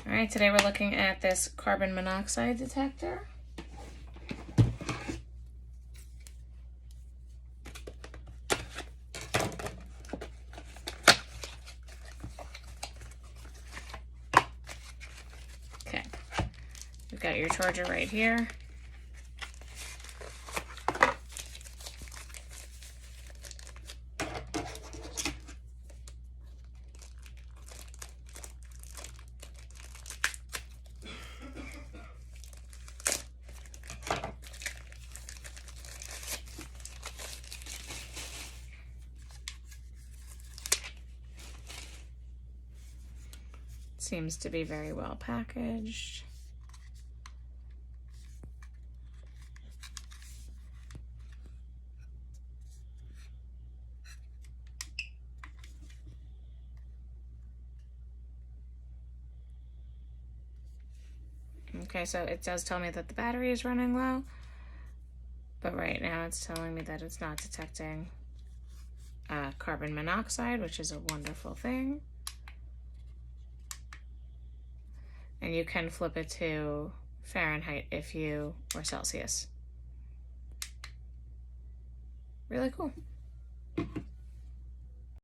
All right, today we're looking at this carbon monoxide detector. Okay, you've got your charger right here. Seems to be very well packaged. Okay, so it does tell me that the battery is running low, but right now it's telling me that it's not detecting carbon monoxide, which is a wonderful thing. And you can flip it to Fahrenheit or Celsius. Really cool.